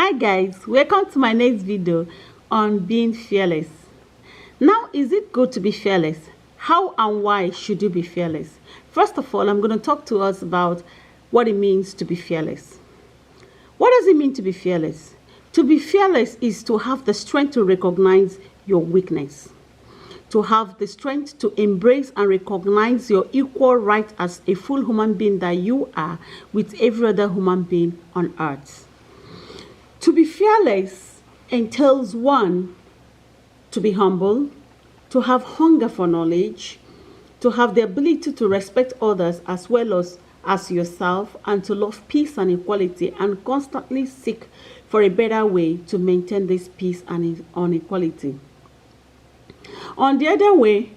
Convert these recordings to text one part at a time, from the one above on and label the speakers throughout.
Speaker 1: Hi guys, welcome to my next video on being fearless. Now, is it good to be fearless? How and why should you be fearless? First of all, I'm going to talk to us about what it means to be fearless. What does it mean to be fearless? To be fearless is to have the strength to recognize your weakness, to have the strength to embrace and recognize your equal right as a full human being that you are with every other human being on earth. To be fearless entails one, to be humble, to have hunger for knowledge, to have the ability to respect others as well as yourself, and to love peace and equality and constantly seek for a better way to maintain this peace and equality. On the other way,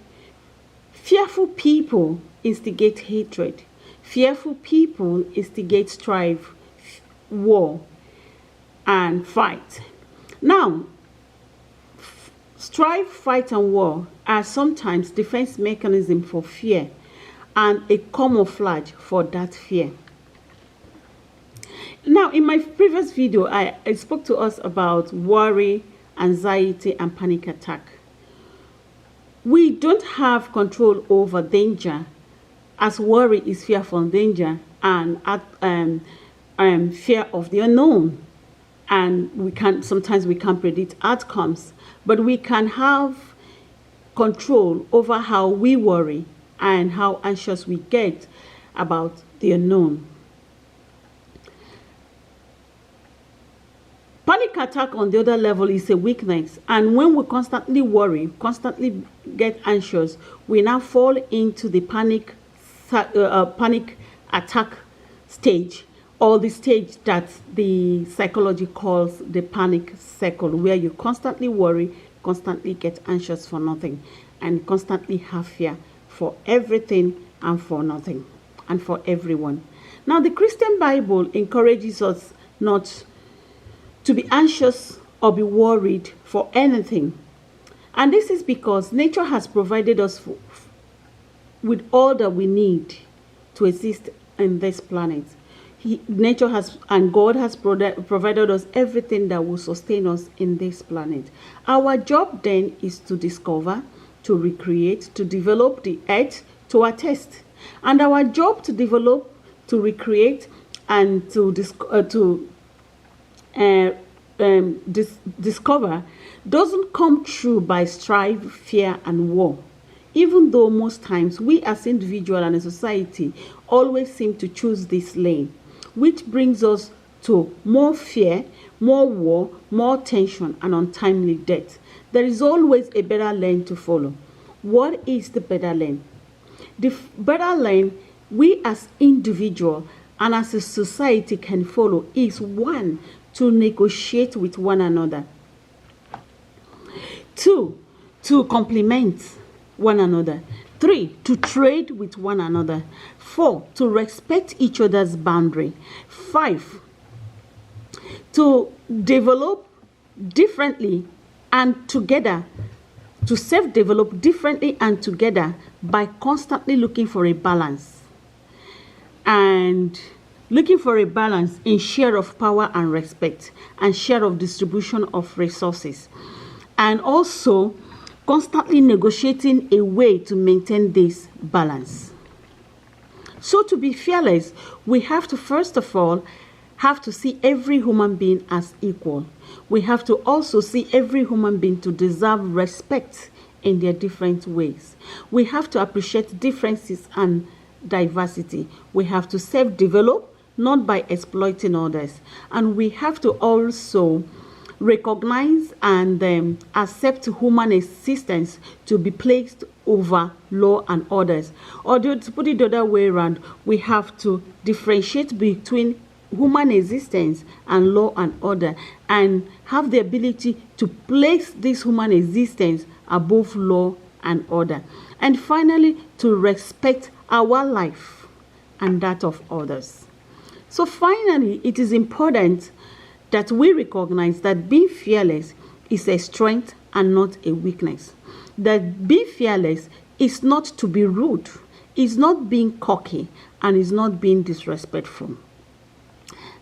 Speaker 1: fearful people instigate hatred. Fearful people instigate strife, war, and fight. Now, strife, fight, and war are sometimes defense mechanisms for fear and a camouflage for that fear. Now, in my previous video, I spoke to us about worry, anxiety, and panic attack. We don't have control over danger, as worry is fear from danger and fear of the unknown. And sometimes we can't predict outcomes, but we can have control over how we worry and how anxious we get about the unknown. Panic attack, on the other level, is a weakness, and when we constantly worry, constantly get anxious, we now fall into the panic attack stage, or the stage that the psychology calls the panic cycle, where you constantly worry, constantly get anxious for nothing, and constantly have fear for everything and for nothing and for everyone. Now, the Christian Bible encourages us not to be anxious or be worried for anything. And this is because nature has provided us with all that we need to exist in this planet. Nature has, and God has provided us everything that will sustain us in this planet. Our job then is to discover, to recreate, to develop the earth to our taste. And our job to develop, to recreate, and to discover doesn't come true by strife, fear, and war. Even though most times we as individuals and a society always seem to choose this lane, which brings us to more fear, more war, more tension, and untimely death. There is always a better lane to follow. What is the better lane? The better lane we as individuals and as a society can follow is, one, to negotiate with one another. Two, to complement one another. Three, to trade with one another. Four, to respect each other's boundary. Five, to develop differently and together, to self-develop differently and together by constantly looking for a balance. And looking for a balance in share of power and respect, and share of distribution of resources. And also constantly negotiating a way to maintain this balance. So to be fearless, we have to, first of all, have to see every human being as equal. We have to also see every human being to deserve respect in their different ways. We have to appreciate differences and diversity. We have to self-develop, not by exploiting others. And we have to also recognize and accept human existence to be placed over law and orders. Or to put it the other way around, we have to differentiate between human existence and law and order, and have the ability to place this human existence above law and order. And finally, to respect our life and that of others. So finally, it is important that we recognize that being fearless is a strength and not a weakness. That being fearless is not to be rude, is not being cocky, and is not being disrespectful.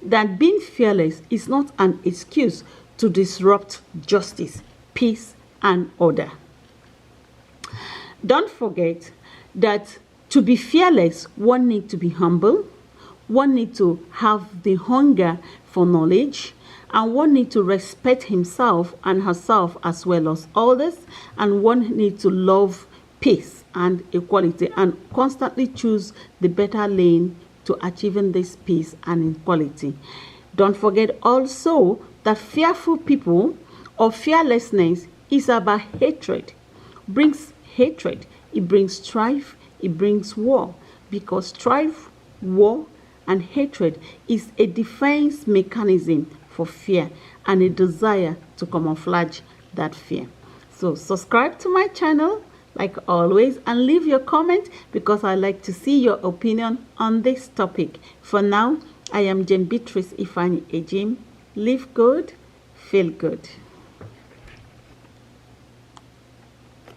Speaker 1: that being fearless is not an excuse to disrupt justice, peace, and order. Don't forget that to be fearless, one needs to be humble, one needs to have the hunger for knowledge, and one needs to respect himself and herself as well as others, and one needs to love peace and equality and constantly choose the better lane to achieving this peace and equality. Don't forget also that fearful people or fearlessness is about hatred. Brings hatred, it brings strife, it brings war, because strife, war, and hatred is a defense mechanism for fear and a desire to camouflage that fear. So subscribe to my channel like always and leave your comment, because I like to see your opinion on this topic. For now, I am Jane Beatrice Ifeanyi Ejim. Live good, feel good.